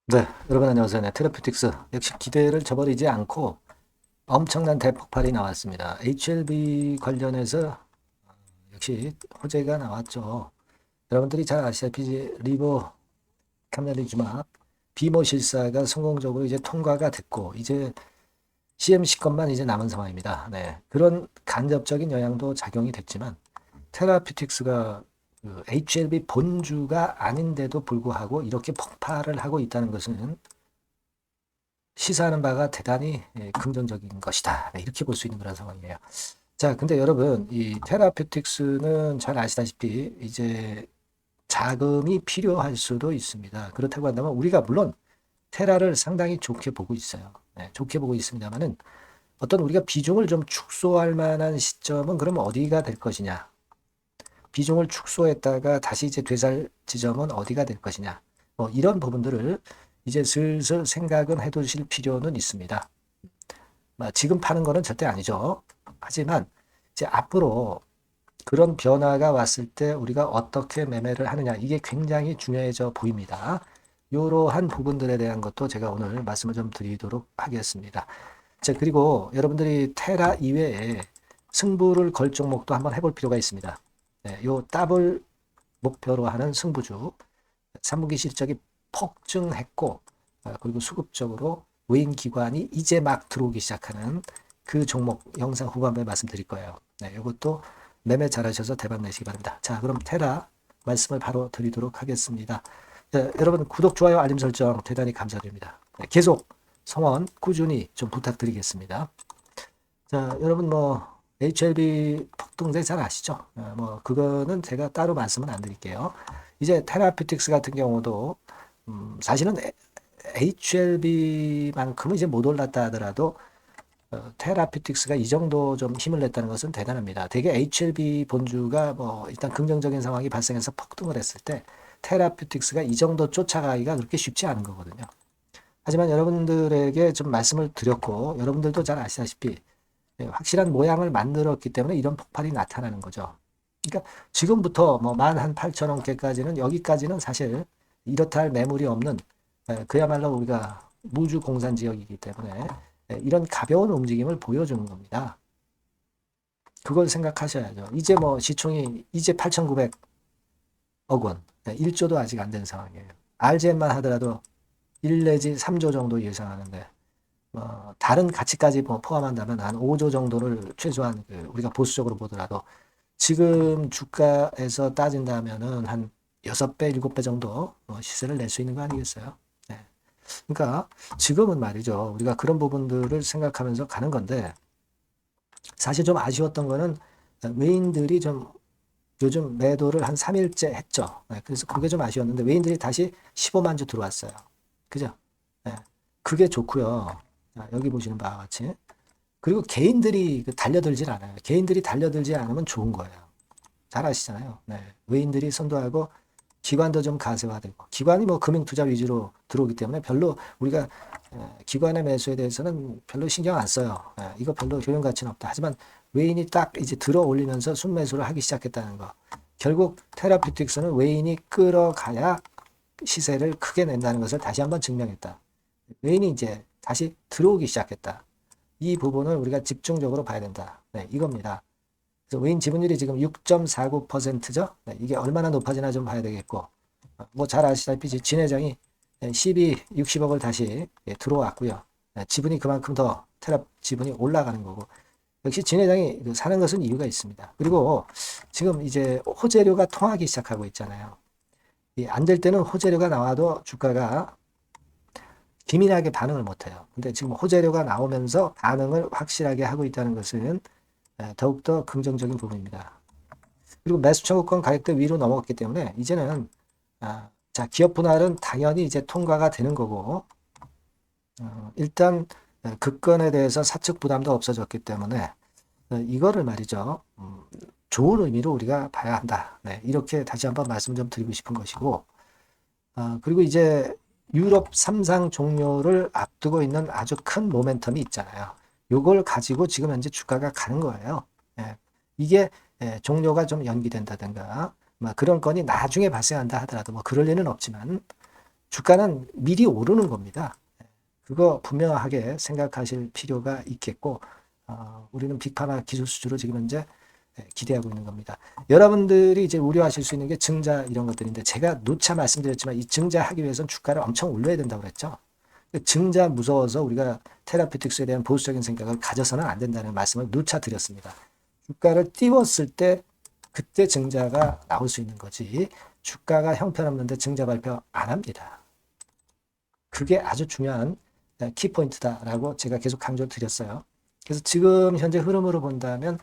네, 여러분 안녕하세요. 네, 테라퓨틱스 역시 기대를 저버리지 않고 엄청난 대폭발이 나왔습니다. HLB 관련해서 역시 호재가 나왔죠. 여러분들이 잘 아시다시피 이제 리보 카멜리주마 비모 실사가 성공적으로 이제 통과가 됐고 이제 CMC 것만 이제 남은 상황입니다. 네, 그런 간접적인 영향도 작용이 됐지만 테라퓨틱스가 그 HLB 본주가 아닌데도 불구하고 이렇게 폭발을 하고 있다는 것은 시사하는 바가 대단히 긍정적인 것이다. 네, 이렇게 볼 수 있는 그런 상황이에요. 자, 근데 여러분, 이 테라퓨틱스는 잘 아시다시피 이제 자금이 필요할 수도 있습니다. 그렇다고 한다면 우리가 물론 테라를 상당히 좋게 보고 있어요. 네, 좋게 보고 있습니다만은 어떤 우리가 비중을 좀 축소할 만한 시점은 그럼 어디가 될 것이냐? 비중을 축소했다가 다시 이제 되살 지점은 어디가 될 것이냐? 뭐 이런 부분들을 이제 슬슬 생각은 해두실 필요는 있습니다. 지금 파는 거는 절대 아니죠. 하지만 이제 앞으로 그런 변화가 왔을 때 우리가 어떻게 매매를 하느냐 이게 굉장히 중요해져 보입니다. 이러한 부분들에 대한 것도 제가 오늘 말씀을 좀 드리도록 하겠습니다. 자, 그리고 여러분들이 테라 이외에 승부를 걸 종목도 한번 해볼 필요가 있습니다. 네, 요 더블 목표로 하는 승부주 3분기 실적이 폭증했고 그리고 수급적으로 외인 기관이 이제 막 들어오기 시작하는 그 종목 영상 후반부에 말씀드릴 거예요. 네, 이것도 매매 잘하셔서 대박 내시기 바랍니다. 자, 그럼 테라 말씀을 바로 드리도록 하겠습니다. 네, 여러분 구독, 좋아요, 알림 설정 대단히 감사드립니다. 네, 계속 성원 꾸준히 좀 부탁드리겠습니다. 자, 여러분 HLB 폭등세 잘 아시죠? 뭐 그거는 제가 따로 말씀은 안 드릴게요. 이제 테라퓨틱스 같은 경우도 사실은 HLB만큼은 이제 못 올랐다 하더라도 테라퓨틱스가 이 정도 좀 힘을 냈다는 것은 대단합니다. 대개 HLB 본주가 뭐 일단 긍정적인 상황이 발생해서 폭등을 했을 때 테라퓨틱스가 이 정도 쫓아가기가 그렇게 쉽지 않은 거거든요. 하지만 여러분들에게 좀 말씀을 드렸고 여러분들도 잘 아시다시피 확실한 모양을 만들었기 때문에 이런 폭발이 나타나는 거죠. 그러니까 지금부터 뭐 18,000원대까지는 여기까지는 사실 이렇다 할 매물이 없는 그야말로 우리가 무주 공산 지역이기 때문에 이런 가벼운 움직임을 보여주는 겁니다. 그걸 생각하셔야죠. 이제 뭐 시총이 이제 8,900억 원, 1조도 아직 안 된 상황이에요. RGM만 하더라도 1 내지 3조 정도 예상하는데 다른 가치까지 뭐 포함한다면 한 5조 정도를 최소한 우리가 보수적으로 보더라도 지금 주가에서 따진다면은 한 6배, 7배 정도 시세를 낼 수 있는 거 아니겠어요? 네. 그러니까 지금은 말이죠. 우리가 그런 부분들을 생각하면서 가는 건데 사실 좀 아쉬웠던 거는 외인들이 좀 요즘 매도를 한 3일째 했죠. 네. 그래서 그게 좀 아쉬웠는데 외인들이 다시 15만 주 들어왔어요. 그죠? 네. 그게 좋고요. 여기 보시는 바와 같이. 그리고 개인들이 달려들질 않아요. 개인들이 달려들지 않으면 좋은 거예요. 잘 아시잖아요. 네. 외인들이 선도하고 기관도 좀 가세화되고 기관이 뭐 금융 투자 위주로 들어오기 때문에 별로 우리가 기관의 매수에 대해서는 별로 신경 안 써요. 이거 별로 효용 가치는 없다. 하지만 외인이 딱 이제 들어 올리면서 순매수를 하기 시작했다는 거. 결국 테라퓨틱스는 외인이 끌어가야 시세를 크게 낸다는 것을 다시 한번 증명했다. 외인이 이제 다시 들어오기 시작했다. 이 부분을 우리가 집중적으로 봐야 된다. 네, 이겁니다. 그래서 외인 지분율이 지금 6.49%죠. 네, 이게 얼마나 높아지나 좀 봐야 되겠고, 뭐 잘 아시다시피 진회장이 60억을 다시 들어왔고요. 지분이 그만큼 더 테라 지분이 올라가는 거고, 역시 진회장이 사는 것은 이유가 있습니다. 그리고 지금 이제 호재료가 통하기 시작하고 있잖아요. 안 될 때는 호재료가 나와도 주가가 기민하게 반응을 못해요. 근데 지금 호재료가 나오면서 반응을 확실하게 하고 있다는 것은 더욱더 긍정적인 부분입니다. 그리고 매수 청구권 가격대 위로 넘어갔기 때문에 이제는 자, 기업 분할은 당연히 이제 통과가 되는 거고 일단 급건에 대해서 사측 부담도 없어졌기 때문에 이거를 말이죠. 좋은 의미로 우리가 봐야 한다. 네, 이렇게 다시 한번 말씀 좀 드리고 싶은 것이고 그리고 이제 유럽 3상 종료를 앞두고 있는 아주 큰 모멘텀이 있잖아요. 요걸 가지고 지금 현재 주가가 가는 거예요. 예, 이게 종료가 좀 연기된다든가 그런 건이 나중에 발생한다 하더라도 뭐 그럴 리는 없지만 주가는 미리 오르는 겁니다. 그거 분명하게 생각하실 필요가 있겠고, 우리는 빅파마 기술 수주로 지금 현재 기대하고 있는 겁니다. 여러분들이 이제 우려하실 수 있는 게 증자 이런 것들인데, 제가 누차 말씀드렸지만 이 증자하기 위해서는 주가를 엄청 올려야 된다고 그랬죠. 증자 무서워서 우리가 테라피틱스에 대한 보수적인 생각을 가져서는 안 된다는 말씀을 누차 드렸습니다. 주가를 띄웠을 때 그때 증자가 나올 수 있는 거지, 주가가 형편없는데 증자 발표 안 합니다. 그게 아주 중요한 키포인트다라고 제가 계속 강조를 드렸어요. 그래서 지금 현재 흐름으로 본다면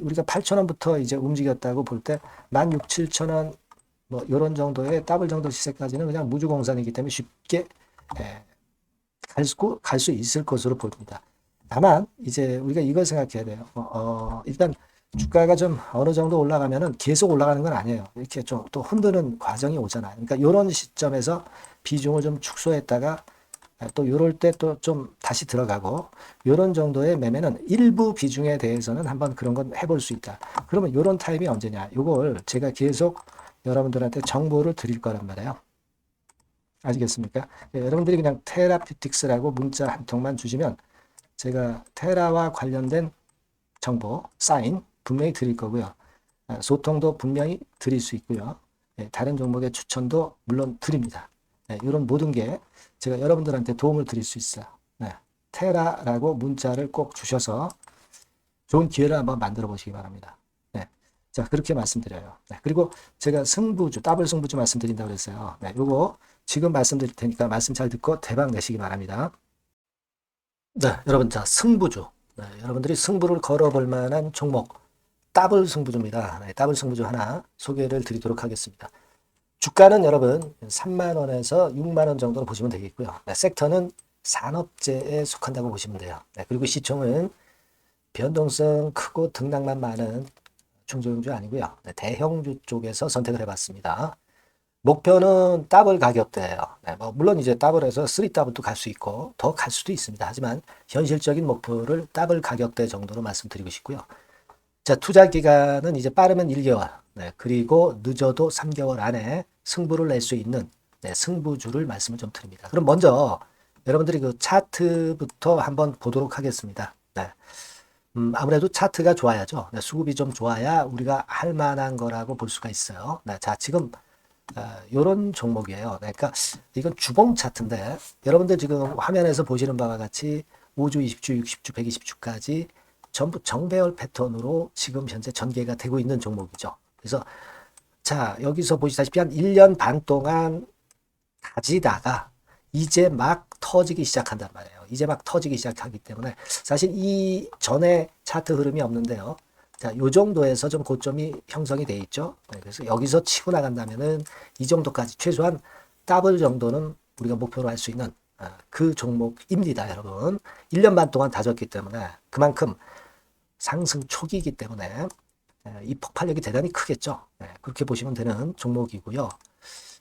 우리가 8,000원부터 이제 움직였다고 볼 때 16,000, 7,000원 뭐 이런 정도의 더블 정도 시세까지는 그냥 무주공산이기 때문에 쉽게 갈 수 있을 것으로 보입니다. 다만 이제 우리가 이걸 생각해야 돼요. 일단 주가가 좀 어느 정도 올라가면은 계속 올라가는 건 아니에요. 이렇게 좀 또 흔드는 과정이 오잖아요. 그러니까 이런 시점에서 비중을 좀 축소했다가 또 이럴 때 또 좀 다시 들어가고, 이런 정도의 매매는 일부 비중에 대해서는 한번 그런 건 해볼 수 있다. 그러면 이런 타임이 언제냐? 이걸 제가 계속 여러분들한테 정보를 드릴 거란 말이에요. 아시겠습니까? 여러분들이 그냥 테라피틱스라고 문자 한 통만 주시면 제가 테라와 관련된 정보, 사인 분명히 드릴 거고요. 소통도 분명히 드릴 수 있고요. 다른 종목의 추천도 물론 드립니다. 이런 모든 게 제가 여러분들한테 도움을 드릴 수 있어요. 테라라고 문자를 꼭 주셔서 좋은 기회를 한번 만들어 보시기 바랍니다. 자, 그렇게 말씀드려요. 그리고 제가 승부주, 더블 승부주 말씀드린다고 그랬어요. 요거 지금 말씀드릴 테니까 말씀 잘 듣고 대박 내시기 바랍니다. 여러분, 자, 승부주. 여러분들이 승부를 걸어볼 만한 종목, 더블 승부주입니다. 더블 승부주 하나 소개를 드리도록 하겠습니다. 주가는 여러분 3만원에서 6만원 정도로 보시면 되겠고요. 섹터는 산업재에 속한다고 보시면 돼요. 그리고 시총은 변동성 크고 등락만 많은 중소형주 아니고요. 대형주 쪽에서 선택을 해봤습니다. 목표는 더블 가격대예요. 뭐 물론 이제 더블에서 3더블도 갈 수 있고 더 갈 수도 있습니다. 하지만 현실적인 목표를 더블 가격대 정도로 말씀드리고 싶고요. 자, 투자 기간은 이제 빠르면 1개월, 그리고 늦어도 3개월 안에 승부를 낼 수 있는 승부주를 말씀을 좀 드립니다. 그럼 먼저 여러분들이 그 차트부터 한번 보도록 하겠습니다. 아무래도 차트가 좋아야죠. 수급이 좀 좋아야 우리가 할 만한 거라고 볼 수가 있어요. 자, 지금 요런 종목이에요. 그러니까 이건 주봉 차트인데, 여러분들 지금 화면에서 보시는 바와 같이 5주, 20주, 60주, 120주까지 전부 정배열 패턴으로 지금 현재 전개가 되고 있는 종목이죠. 그래서 자, 여기서 보시다시피 한 1년 반 동안 다지다가 이제 막 터지기 시작한단 말이에요. 이제 막 터지기 시작하기 때문에 사실 이 전에 차트 흐름이 없는데요. 자, 요 정도에서 좀 고점이 형성이 돼 있죠. 그래서 여기서 치고 나간다면은 이 정도까지 최소한 더블 정도는 우리가 목표로 할 수 있는 그 종목입니다, 여러분. 1년 반 동안 다졌기 때문에 그만큼 상승 초기이기 때문에 이 폭발력이 대단히 크겠죠. 그렇게 보시면 되는 종목이고요.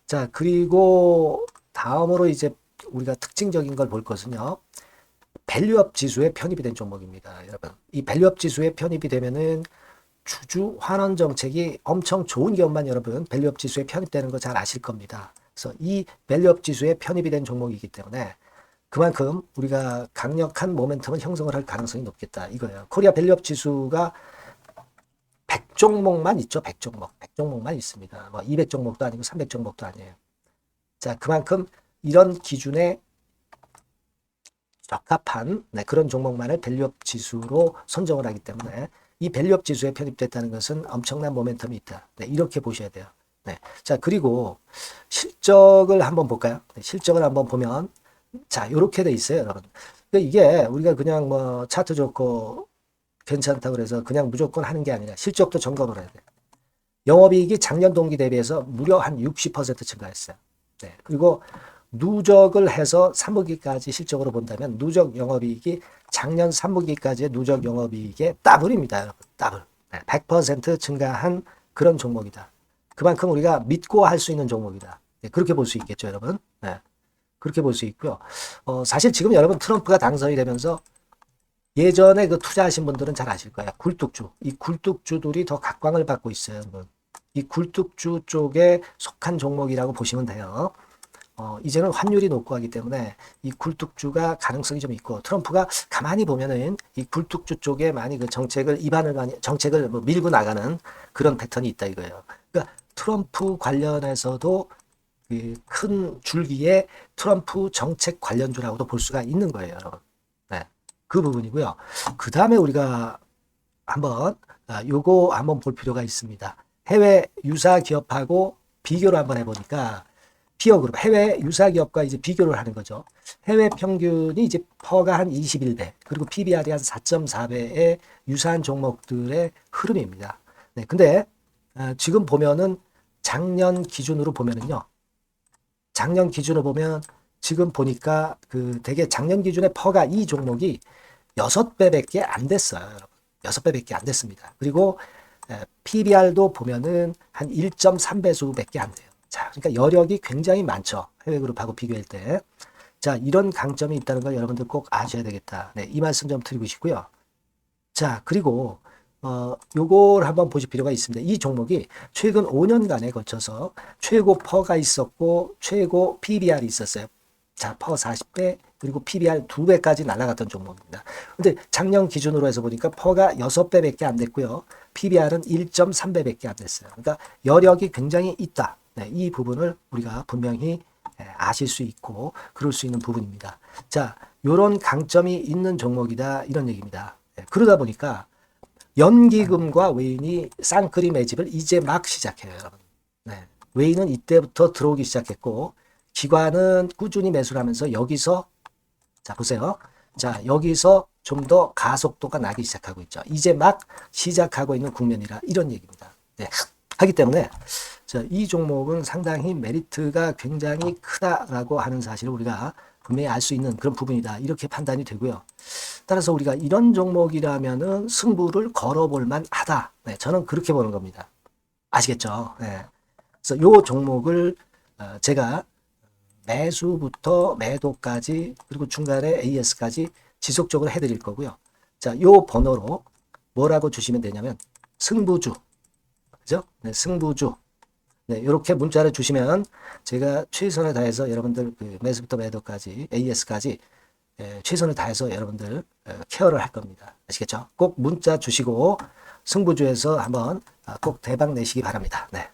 자, 그리고 다음으로 이제 우리가 특징적인 걸 볼 것은요. 밸류업 지수에 편입이 된 종목입니다, 여러분. 이 밸류업 지수에 편입이 되면은 주주 환원 정책이 엄청 좋은 기업만 여러분 밸류업 지수에 편입되는 거 잘 아실 겁니다. 그래서 이 밸류업 지수에 편입이 된 종목이기 때문에 그만큼 우리가 강력한 모멘텀을 형성을 할 가능성이 높겠다 이거예요. 코리아 밸류업 지수가 100종목만 있죠. 100종목. 100종목만 있습니다. 뭐 200종목도 아니고 300종목도 아니에요. 자, 그만큼 이런 기준에 적합한 그런 종목만을 밸류업 지수로 선정을 하기 때문에 이 밸류업 지수에 편입됐다는 것은 엄청난 모멘텀이 있다. 이렇게 보셔야 돼요. 자, 그리고 실적을 한번 볼까요? 실적을 한번 보면 자, 이렇게 돼 있어요, 여러분. 이게 우리가 그냥 뭐 차트 좋고 괜찮다고 그래서 그냥 무조건 하는 게 아니라 실적도 점검을 해야 돼요. 영업이익이 작년 동기 대비해서 무려 한 60% 증가했어요. 그리고 누적을 해서 3분기까지 실적으로 본다면 누적 영업이익이 작년 3분기까지의 누적 영업이익의 더블입니다, 여러분. 더블. 100% 증가한 그런 종목이다. 그만큼 우리가 믿고 할 수 있는 종목이다. 그렇게 볼 수 있겠죠, 여러분. 그렇게 볼 수 있고요. 사실 지금 여러분 트럼프가 당선이 되면서 예전에 그 투자하신 분들은 잘 아실 거예요. 굴뚝주. 이 굴뚝주들이 더 각광을 받고 있어요, 여러분. 이 굴뚝주 쪽에 속한 종목이라고 보시면 돼요. 이제는 환율이 높고 하기 때문에 이 굴뚝주가 가능성이 좀 있고 트럼프가 가만히 보면은 이 굴뚝주 쪽에 많이 그 정책을 뭐 밀고 나가는 그런 패턴이 있다 이거예요. 그러니까 트럼프 관련해서도 그 큰 줄기에 트럼프 정책 관련주라고도 볼 수가 있는 거예요, 여러분. 네, 그 부분이고요. 그 다음에 우리가 요거 한번 볼 필요가 있습니다. 해외 유사 기업하고 비교를 한번 해보니까 피어 그룹 해외 유사 기업과 이제 비교를 하는 거죠. 해외 평균이 이제 퍼가 한 21배 그리고 PBR이 한 4.4배의 유사한 종목들의 흐름입니다. 네, 근데 지금 보면은 작년 기준으로 보면은요. 작년 기준으로 보면 지금 보니까 그 되게 작년 기준에 퍼가 이 종목이 6배밖에 안 됐어요, 여러분. 6배밖에 안 됐습니다. 그리고 PBR도 보면은 한 1.3배수밖에 안 돼요. 자, 그러니까 여력이 굉장히 많죠. 해외 그룹하고 비교할 때. 자, 이런 강점이 있다는 걸 여러분들 꼭 아셔야 되겠다. 네, 이 말씀 좀 드리고 싶고요. 자, 그리고 요걸 한번 보실 필요가 있습니다. 이 종목이 최근 5년간에 거쳐서 최고 퍼가 있었고 최고 PBR이 있었어요. 자, 퍼 40배 그리고 PBR 2배까지 날아갔던 종목입니다. 근데 작년 기준으로 해서 보니까 퍼가 6배밖에 안 됐고요. PBR은 1.3배밖에 안 됐어요. 그러니까 여력이 굉장히 있다. 네, 이 부분을 우리가 분명히 아실 수 있고 그럴 수 있는 부분입니다. 자, 요런 강점이 있는 종목이다 이런 얘기입니다. 네, 그러다 보니까 연기금과 외인이 쌍끌이 매집을 이제 막 시작해요, 여러분. 네, 외인은 이때부터 들어오기 시작했고 기관은 꾸준히 매수를 하면서 여기서 자 보세요. 자 여기서 좀 더 가속도가 나기 시작하고 있죠. 이제 막 시작하고 있는 국면이라 이런 얘기입니다. 네, 하기 때문에 자, 이 종목은 상당히 메리트가 굉장히 크다라고 하는 사실을 우리가 분명히 알 수 있는 그런 부분이다. 이렇게 판단이 되고요. 따라서 우리가 이런 종목이라면은 승부를 걸어볼 만하다. 네, 저는 그렇게 보는 겁니다. 아시겠죠? 네. 그래서 요 종목을 제가 매수부터 매도까지 그리고 중간에 AS까지 지속적으로 해드릴 거고요. 자, 요 번호로 뭐라고 주시면 되냐면 승부주, 그죠? 네, 승부주. 네, 이렇게 문자를 주시면 제가 최선을 다해서 여러분들 그 매수부터 매도까지 AS까지 최선을 다해서 여러분들 케어를 할 겁니다. 아시겠죠? 꼭 문자 주시고 승부주에서 한번 꼭 대박 내시기 바랍니다. 네.